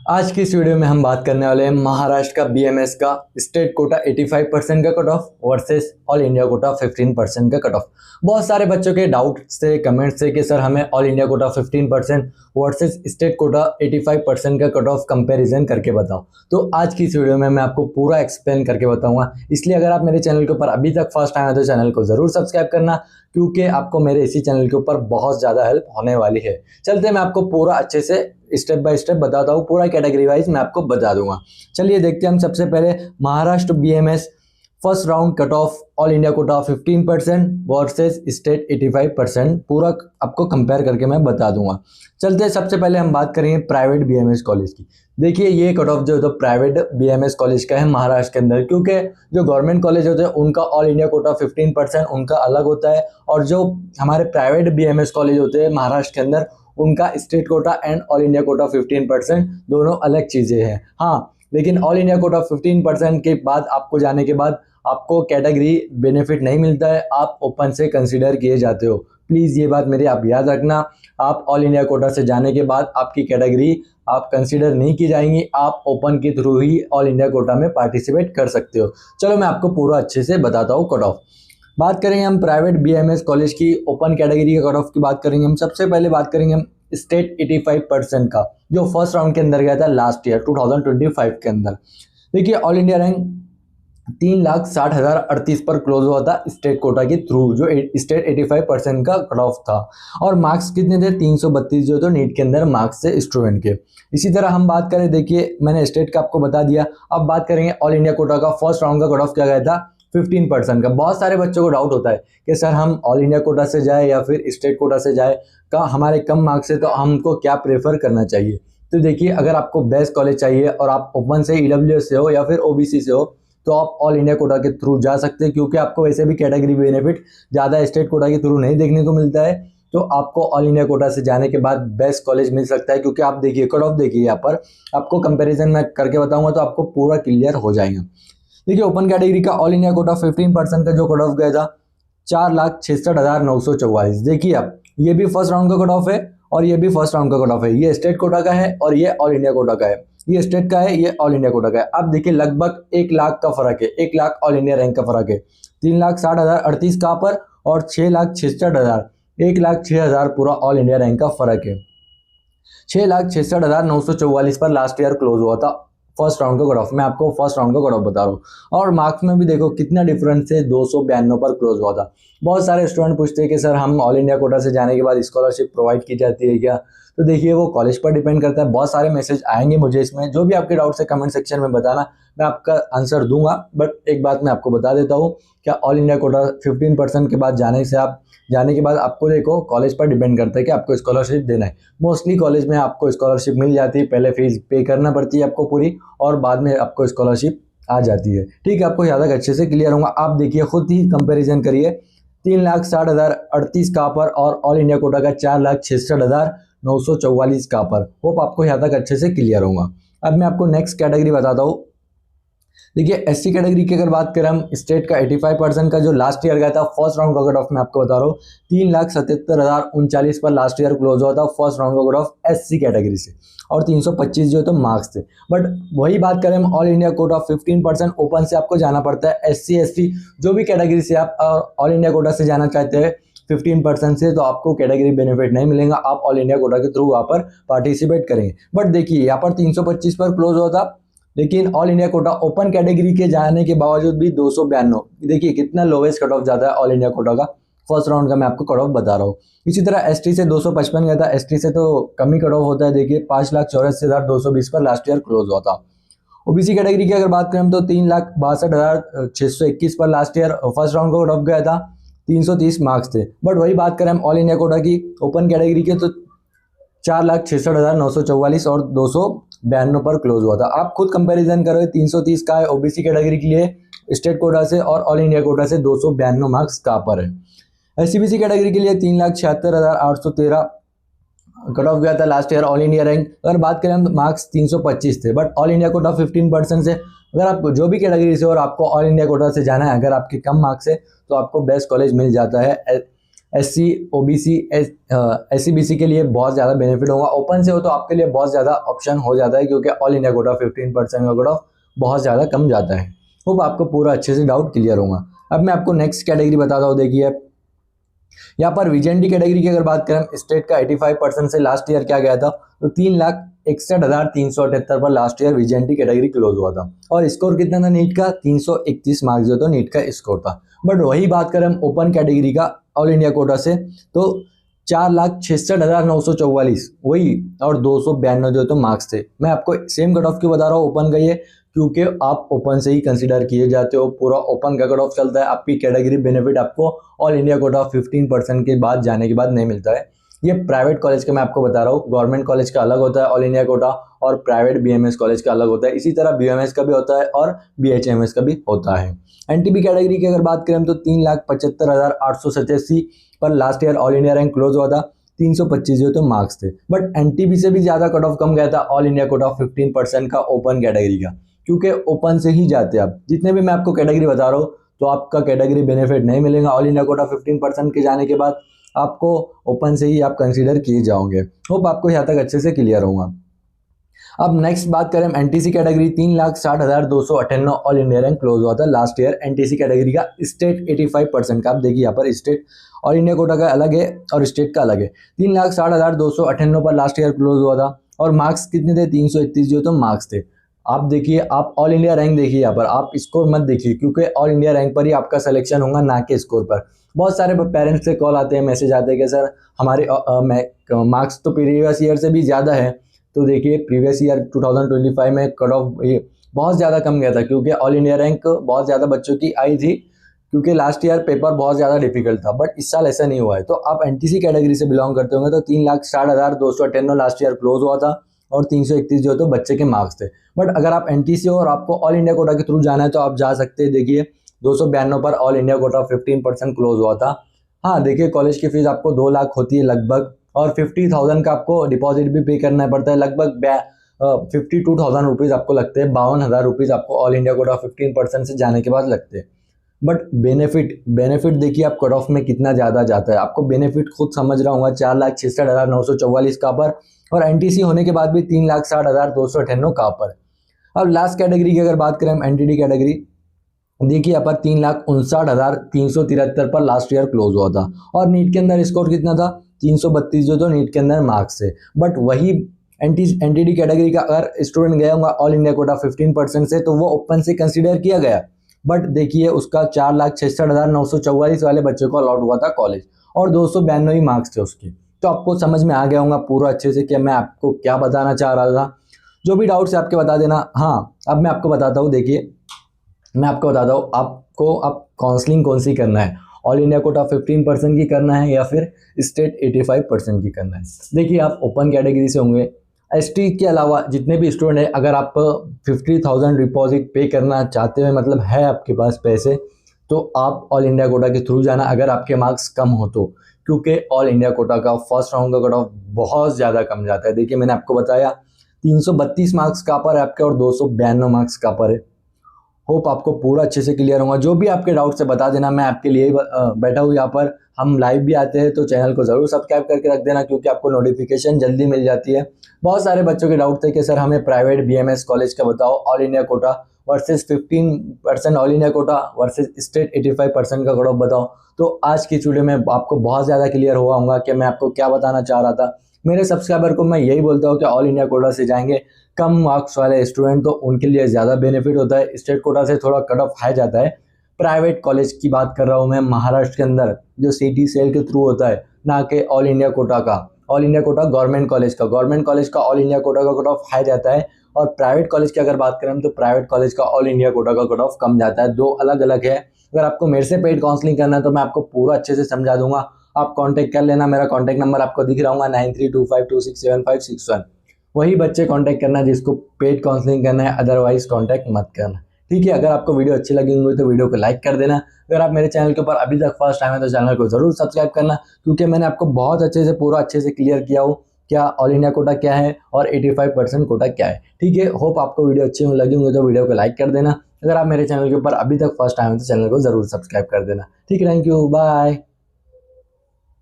आज की इस वीडियो में हम बात करने वाले हैं महाराष्ट्र का बीएमएस का स्टेट कोटा 85% का cut off versus all India quota 15% का कट ऑफ। बहुत सारे बच्चों के डाउट से कमेंट से कि सर हमें all India quota 15% versus state quota 85% का कट ऑफ कंपैरिजन करके बताओ। तो आज की इस वीडियो में मैं आपको पूरा एक्सप्लेन करके बताऊंगा, इसलिए अगर आप मेरे चैनल के ऊपर अभी तक फर्स्ट आए हैं तो चैनल को ज़रूर सब्सक्राइब करना, क्योंकि आपको मेरे इसी चैनल के ऊपर बहुत ज़्यादा हेल्प होने वाली है। चलते मैं आपको पूरा अच्छे से स्टेप बाय स्टेप बताता हूँ, पूरा कैटेगरी वाइज मैं आपको बता दूंगा। चलिए देखते हैं हम सबसे पहले Maharashtra BMS first round cut off all India quota 15% versus state 85%, पूरा आपको कंपेयर करके मैं बता दूंगा। चलते हैं सबसे पहले हम बात करेंगे प्राइवेट बीएमएस कॉलेज की। देखिए ये कट ऑफ जो है तो प्राइवेट बीएमएस कॉलेज का है महाराष्ट्र के अंदर, क्योंकि जो गवर्नमेंट कॉलेज होते हैं उनका ऑल इंडिया कोटा 15% उनका अलग होता है, और जो हमारे प्राइवेट बीएमएस कॉलेज होते हैं महाराष्ट्र के अंदर उनका state quota and all India quota 15% दोनों अलग चीज़ें हैं। हाँ, लेकिन ऑल इंडिया कोटा 15% के बाद आपको जाने के बाद आपको कैटेगरी बेनिफिट नहीं मिलता है, आप ओपन से कंसीडर किए जाते हो। प्लीज़ ये बात मेरी आप याद रखना, आप ऑल इंडिया कोटा से जाने के बाद आपकी कैटेगरी आप कंसीडर नहीं की जाएंगी, आप ओपन के थ्रू ही ऑल इंडिया कोटा में पार्टिसिपेट कर सकते हो। चलो मैं आपको पूरा अच्छे से बताता हूँ कट ऑफ। बात करेंगे हम प्राइवेट बीएमएस कॉलेज की ओपन कैटेगरी का कट ऑफ की बात करेंगे हम। सबसे पहले बात करेंगे हम स्टेट 85% का, जो फर्स्ट राउंड के अंदर गया था लास्ट ईयर 2025 के अंदर। देखिए ऑल इंडिया रैंक 3,60,038 पर क्लोज हुआ था स्टेट कोटा के थ्रू, जो स्टेट 85% का कट ऑफ था। और मार्क्स कितने थे? 332 जो तो नीट के अंदर मार्क्स थे स्टूडेंट के। इसी तरह हम बात करें, देखिए मैंने स्टेट का आपको बता दिया, अब बात करेंगे ऑल इंडिया कोटा का। फर्स्ट राउंड का कट ऑफ क्या गया था? 15% का। बहुत सारे बच्चों को डाउट होता है कि सर हम ऑल इंडिया कोटा से जाए या फिर स्टेट कोटा से जाए, का हमारे कम मार्क्स है तो हमको क्या प्रेफर करना चाहिए। तो देखिए अगर आपको बेस्ट कॉलेज चाहिए और आप ओपन से ईडब्ल्यूएस से हो या फिर ओबीसी से हो तो आप ऑल इंडिया कोटा के थ्रू जा सकते हैं, क्योंकि आपको वैसे भी कैटेगरी बेनिफिट ज़्यादा स्टेट कोटा के थ्रू नहीं देखने को मिलता है। तो आपको ऑल इंडिया कोटा से जाने के बाद बेस्ट कॉलेज मिल सकता है, क्योंकि आप देखिए कट ऑफ देखिए, यहाँ पर आपको कंपेरिजन मैं करके बताऊंगा तो आपको पूरा क्लियर हो जाएगा। देखिए ओपन कैटेगरी का ऑल इंडिया कोटा 15% का जो कट ऑफ गया था 4,66,944। देखिए अब ये भी फर्स्ट राउंड का कट ऑफ है और ये भी फर्स्ट राउंड का कट ऑफ है। ये स्टेट कोटा का है और ये ऑल इंडिया कोटा का है। ये स्टेट का है, ये ऑल इंडिया कोटा का है। अब देखिए लगभग 1 लाख का फर्क है, 1 लाख ऑल इंडिया रैंक का फर्क है। 3,60,038 कहाँ पर और 6,66,000, 1,06,000 पूरा ऑल इंडिया रैंक का फर्क है। 6,66,944 पर लास्ट ईयर क्लोज हुआ था फर्स्ट राउंड का कट ऑफ। मैं आपको फर्स्ट राउंड का कट ऑफ बता रहा हूँ, और मार्क्स में भी देखो कितना डिफरेंस है, 292 पर क्लोज हुआ था। बहुत सारे स्टूडेंट पूछते हैं कि सर हम ऑल इंडिया कोटा से जाने के बाद स्कॉलरशिप प्रोवाइड की जाती है क्या? तो देखिए वो कॉलेज पर डिपेंड करता है। बहुत सारे मैसेज आएंगे मुझे इसमें, जो भी आपके डाउट्स है कमेंट सेक्शन में बताना, मैं आपका आंसर दूंगा। बट एक बात मैं आपको बता देता हूँ, क्या ऑल इंडिया कोटा 15% के बाद जाने के बाद आपको देखो कॉलेज पर डिपेंड करता है कि आपको स्कॉलरशिप देना है। मोस्टली कॉलेज में आपको स्कॉलरशिप मिल जाती है, पहले फीस पे करना पड़ती है आपको पूरी, और बाद में आपको स्कॉलरशिप आ जाती है। ठीक है, आपको यहाँ तक अच्छे से क्लियर होगा। आप देखिए खुद ही कंपैरिजन करिए, 3,60,038 कहाँ पर और ऑल इंडिया कोटा का 4,66,944 कहाँ पर। होप आपको यहाँ तक अच्छे से क्लियर होगा। अब मैं आपको नेक्स्ट कैटेगरी बताता हूँ। देखिए एससी कैटेगरी की अगर बात करें हम, स्टेट का 85% का जो लास्ट ईयर गया था फर्स्ट राउंड का कट ऑफ, मैं आपको बता रहा हूँ 3,77,039 पर लास्ट ईयर क्लोज हुआ था फर्स्ट राउंड का कट ऑफ एससी कैटेगरी से, और 325 जो तो मार्क्स थे। बट वही बात करें हम ऑल इंडिया कोटा 15% ओपन से आपको जाना पड़ता है। एससी एसटी जो भी कैटेगरी से आप ऑल इंडिया कोटा से जाना चाहते हैं 15% से, तो आपको कैटेगरी बेनिफिट नहीं मिलेगा, आप ऑल इंडिया कोटा के थ्रू वहाँ पर पार्टिसिपेट करेंगे। बट देखिए यहाँ पर 325 पर क्लोज हुआ था, लेकिन all India quota open category के जाने के बावजूद भी 292। देखिए कितना लोवेस्ट कट ऑफ जाता है ऑल इंडिया कोटा का फर्स्ट राउंड का, मैं आपको कट ऑफ बता रहा हूँ। इसी तरह एसटी से 255 गया था, एसटी से तो कम ही कट ऑफ होता है। देखिए 5,84,220 पर लास्ट ईयर क्लोज हुआ था। ओबीसी कैटेगरी की अगर बात करें तो 3,62,621 पर लास्ट ईयर फर्स्ट राउंड का कट ऑफ गया था, 330 मार्क्स थे। बट वही बात करें हम ऑल इंडिया कोटा की ओपन कैटेगरी के, तो 4,66,944 और 292 पर क्लोज हुआ था। आप खुद कंपैरिजन करो, 330 का है ओबीसी कैटेगरी के लिए स्टेट कोटा से, और ऑल इंडिया कोटा से 292 मार्क्स कहाँ पर है। एससीबीसी कैटेगरी के लिए 3,76,813 कट ऑफ गया था last year all India rank. अगर बात करें हम मार्क्स 325 थे। बट ऑल इंडिया कोटा 15% से, अगर आप जो भी कैटेगरी से और आपको ऑल इंडिया कोटा से जाना है, अगर आपके कम मार्क्स है तो आपको बेस्ट कॉलेज मिल जाता है SC OBC SC BC के लिए बहुत ज़्यादा बेनिफिट होगा। ओपन से हो तो आपके लिए बहुत ज़्यादा ऑप्शन हो जाता है, क्योंकि ऑल इंडिया कोटा 15% का कट ऑफ बहुत ज़्यादा कम जाता है। होप आपको पूरा अच्छे से डाउट क्लियर होगा। अब मैं आपको नेक्स्ट कैटेगरी बताता हूँ। देखिए यहाँ पर VJNT कैटेगरी की अगर बात करें, स्टेट का 85% से लास्ट ईयर क्या गया था, तो 3,61,378 पर last year VJNT category close हुआ था। और स्कोर कितना था नीट का, 331 मार्क्स जो था नीट का स्कोर था। बट वही बात करें हम ओपन कैटेगरी का ऑल इंडिया कोटा से, तो 4,66,944 वही, और 292 जो तो मार्क्स थे। मैं आपको सेम कट ऑफ क्यों बता रहा हूँ ओपन का ये, क्योंकि आप ओपन से ही कंसीडर किए जाते हो, पूरा ओपन का कट ऑफ चलता है। आपकी कैटेगरी बेनिफिट आपको ऑल इंडिया कोटा 15% के बाद जाने के बाद नहीं मिलता है। ये प्राइवेट कॉलेज का मैं आपको बता रहा हूँ, गवर्नमेंट कॉलेज का अलग होता है ऑल इंडिया कोटा, और प्राइवेट BMS कॉलेज का अलग होता है। इसी तरह BMS का भी होता है और BHMS का भी होता है। NTB कैटेगरी की अगर बात करें तो 3,75,887 पर last year all India rank close हुआ था। 325 जो तो मार्क्स थे, बट NTB से भी ज़्यादा कट ऑफ कम गया था ऑल इंडिया कोटा 15% का ओपन कैटेगरी का, क्योंकि ओपन से ही जाते हैं आप। जितने भी मैं आपको कैटेगरी बता रहा हूँ, तो आपका कैटेगरी बेनिफिट नहीं मिलेगा ऑल इंडिया कोटा 15% के जाने के बाद, आपको ओपन से ही आप कंसीडर किए जाओगे। होप आपको यहाँ तक अच्छे से क्लियर होगा। अब नेक्स्ट बात करें NTC category, 3,60,298 all India rank close हुआ था लास्ट ईयर NTC कैटेगरी का। स्टेट 85% का, आप देखिए यहाँ पर स्टेट ऑल इंडिया कोटा का अलग है और स्टेट का अलग है। 3,60,298 पर लास्ट ईयर क्लोज हुआ था, और मार्क्स कितने थे, 331 जो तो मार्क्स थे। आप देखिए, आप ऑल इंडिया रैंक देखिए यहाँ पर, आप स्कोर मत देखिए, क्योंकि ऑल इंडिया रैंक पर ही आपका सिलेक्शन होगा, ना कि स्कोर पर। बहुत सारे पेरेंट्स से कॉल आते हैं, मैसेज आते हैं कि सर हमारे मार्क्स तो प्रीवियस ईयर से भी ज़्यादा है। तो देखिए प्रीवियस ईयर 2025 में कट ऑफ बहुत ज़्यादा कम गया था, क्योंकि ऑल इंडिया रैंक बहुत ज़्यादा बच्चों की आई थी, क्योंकि लास्ट ईयर पेपर बहुत ज़्यादा डिफिकल्ट था। बट इस साल ऐसा नहीं हुआ है। तो आप NTC कैटेगरी से बिलोंग करते होंगे, तो 3,60,298 लास्ट ईयर क्लोज हुआ था, और 331 जो तो बच्चे के मार्क्स थे। बट अगर आप NTC हो और आपको ऑल इंडिया कोटा के थ्रू जाना है, तो आप जा सकते हैं। देखिए 292 पर ऑल इंडिया कोटा 15% क्लोज हुआ था। हाँ देखिए, कॉलेज की फीस आपको 2 लाख होती है लगभग, और 50,000 का आपको डिपॉजिट भी पे करना पड़ता है। लगभग 52,000 रुपीज़ आपको लगते हैं, 52,000 रुपीज़ आपको ऑल इंडिया कोटा 15% से जाने के बाद लगते हैं। बट बेनिफिट देखिए आप कट ऑफ में कितना ज़्यादा जाता है, आपको बेनिफिट खुद समझ रहा हूँ। 4,66,944 का पर, और NTC होने के बाद भी 3,60,298 का पर। अब लास्ट कैटेगरी की अगर बात करें हम, NTD कैटेगरी, देखिए यहाँ पर 3,59,373 पर लास्ट ईयर क्लोज हुआ था, और नीट के अंदर स्कोर कितना था, 332 जो तो नीट के अंदर मार्क्स है। बट वही NTD कैटेगरी का अगर स्टूडेंट गया होगा ऑल इंडिया कोटा 15% से, तो वो ओपन से कंसीडर किया गया। बट देखिए उसका 4,66,944 वाले बच्चे को अलॉट हुआ था कॉलेज, और 292 ही मार्क्स थे उसके। तो आपको समझ में आ गया होगा पूरा अच्छे से कि मैं आपको क्या बताना चाह रहा था। जो भी डाउट्स है आपके बता देना। हाँ अब मैं आपको बताता हूँ, देखिए मैं आपको बताता हूँ, आपको अब काउंसलिंग कौन सी करना है, ऑल इंडिया कोटा 15% की करना है या फिर स्टेट 85% की करना है। देखिए आप ओपन कैटेगरी से होंगे, ST के अलावा जितने भी स्टूडेंट हैं, अगर आप 50,000 डिपॉजिट पे करना चाहते हो, मतलब है आपके पास पैसे, तो आप ऑल इंडिया कोटा के थ्रू जाना, अगर आपके मार्क्स कम हो तो, क्योंकि ऑल इंडिया कोटा का फर्स्ट राउंड का कट ऑफ बहुत ज़्यादा कम जाता है। देखिए मैंने आपको बताया 332 मार्क्स का पर है आपके, और 292 मार्क्स का पर है। होप आपको पूरा अच्छे से क्लियर होगा। जो भी आपके डाउट से बता देना, मैं आपके लिए बैठा हूँ यहाँ पर। हम लाइव भी आते हैं, तो चैनल को ज़रूर सब्सक्राइब करके रख देना, क्योंकि आपको नोटिफिकेशन जल्दी मिल जाती है। बहुत सारे बच्चों के डाउट थे कि सर हमें प्राइवेट BMS कॉलेज का बताओ, all India quota versus 15% all India quota versus state 85% का कट ऑफ बताओ। तो आज की वीडियो में आपको बहुत ज़्यादा क्लियर हुआ होगा कि मैं आपको क्या बताना चाह रहा था। मेरे सब्सक्राइबर को मैं यही बोलता हूँ कि ऑल इंडिया कोटा से जाएंगे कम मार्क्स वाले स्टूडेंट, तो उनके लिए ज़्यादा बेनिफिट होता है। स्टेट कोटा से थोड़ा कट ऑफ हाई जाता है। प्राइवेट कॉलेज की बात कर रहा हूँ मैं, महाराष्ट्र के अंदर जो CT सेल के थ्रू होता है, ना कि ऑल इंडिया कोटा का। All India quota government college का ऑल इंडिया कोटा का कट ऑफ हाई जाता है। और प्राइवेट कॉलेज की अगर बात करें, तो प्राइवेट कॉलेज का ऑल इंडिया कोटा का कट ऑफ कम जाता है। दो अलग अलग है। अगर आपको मेरे से पेड काउंसलिंग करना है, तो मैं आपको पूरा अच्छे से समझा दूंगा। आप कांटेक्ट कर लेना, मेरा कांटेक्ट नंबर आपको दिख रहा होगा 9325267561। वही बच्चे कांटेक्ट करना जिसको पेड काउंसलिंग करना है, अदरवाइज कांटेक्ट मत करना, ठीक है। अगर आपको वीडियो अच्छी लगी हुई तो वीडियो को लाइक कर देना। अगर आप मेरे चैनल के ऊपर अभी तक फर्स्ट टाइम है, तो चैनल को जरूर सब्सक्राइब करना, क्योंकि मैंने आपको बहुत अच्छे से पूरा अच्छे से क्लियर किया हो क्या ऑल इंडिया कोटा क्या है और 85% कोटा क्या है, ठीक है। होप आपको वीडियो अच्छी लगी होंगी, तो वीडियो को लाइक कर देना। अगर आप मेरे चैनल के ऊपर अभी तक फर्स्ट टाइम है, तो चैनल को जरूर सब्सक्राइब कर देना, ठीक है। Thank you, bye.